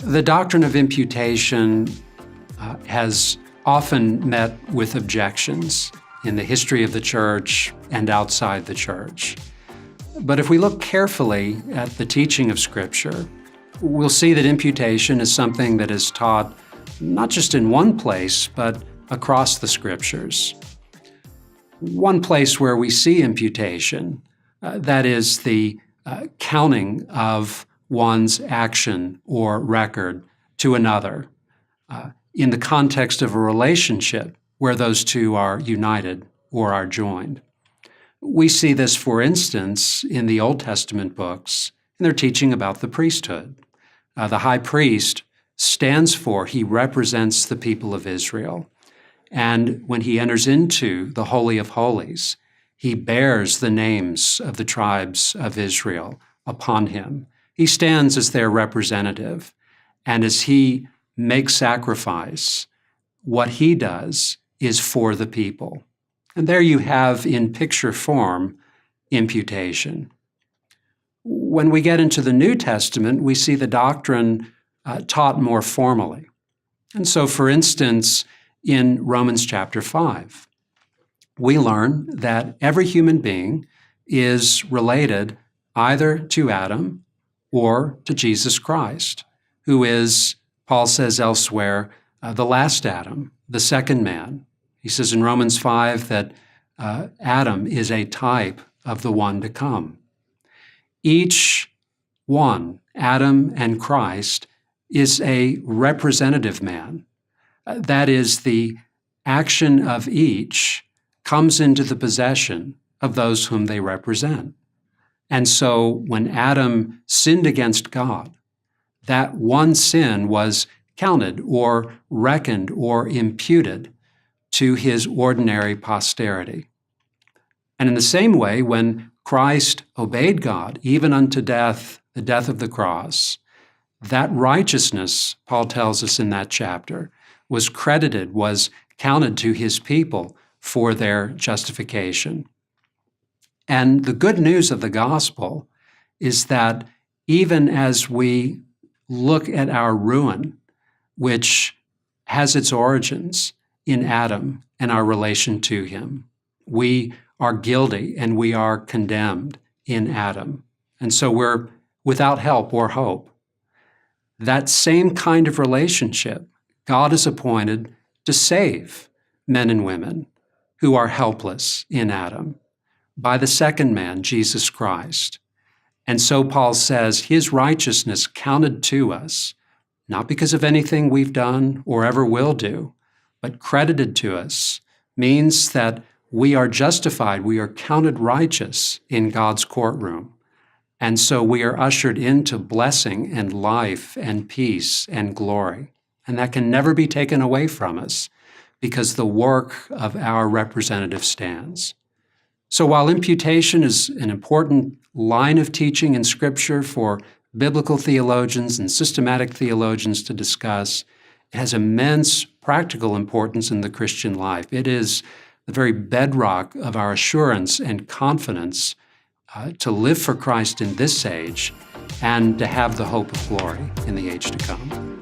The doctrine of imputation has often met with objections in the history of the church and outside the church. But if we look carefully at the teaching of Scripture, we'll see that imputation is something that is taught not just in one place, but across the Scriptures. One place where we see imputation, that is the counting of one's action or record to another in the context of a relationship where those two are united or are joined. We see this, for instance, in the Old Testament books, in their teaching about the priesthood. The high priest stands for, he represents the people of Israel. And when he enters into the Holy of Holies, he bears the names of the tribes of Israel upon him. He stands as their representative. And as he makes sacrifice, what he does is for the people. And there you have, in picture form, imputation. When we get into the New Testament, we see the doctrine taught more formally. And so, for instance, in Romans chapter 5, we learn that every human being is related either to Adam or to Jesus Christ, who is, Paul says elsewhere, the last Adam, the second man. He says in Romans 5 that Adam is a type of the one to come. Each one, Adam and Christ, is a representative man. That is, the action of each comes into the possession of those whom they represent. And so when Adam sinned against God, that one sin was counted or reckoned or imputed to his ordinary posterity. And in the same way, when Christ obeyed God, even unto death, the death of the cross, that righteousness, Paul tells us in that chapter, was credited, was counted to his people for their justification. And the good news of the gospel is that even as we look at our ruin, which has its origins in Adam and our relation to him, we are guilty and we are condemned in Adam. And so we're without help or hope. That same kind of relationship God is appointed to save men and women who are helpless in Adam by the second man, Jesus Christ. And so Paul says his righteousness counted to us, not because of anything we've done or ever will do, but credited to us, means that we are justified, we are counted righteous in God's courtroom. And so we are ushered into blessing and life and peace and glory. And that can never be taken away from us because the work of our representative stands. So while imputation is an important line of teaching in Scripture for biblical theologians and systematic theologians to discuss, it has immense practical importance in the Christian life. It is the very bedrock of our assurance and confidence to live for Christ in this age and to have the hope of glory in the age to come.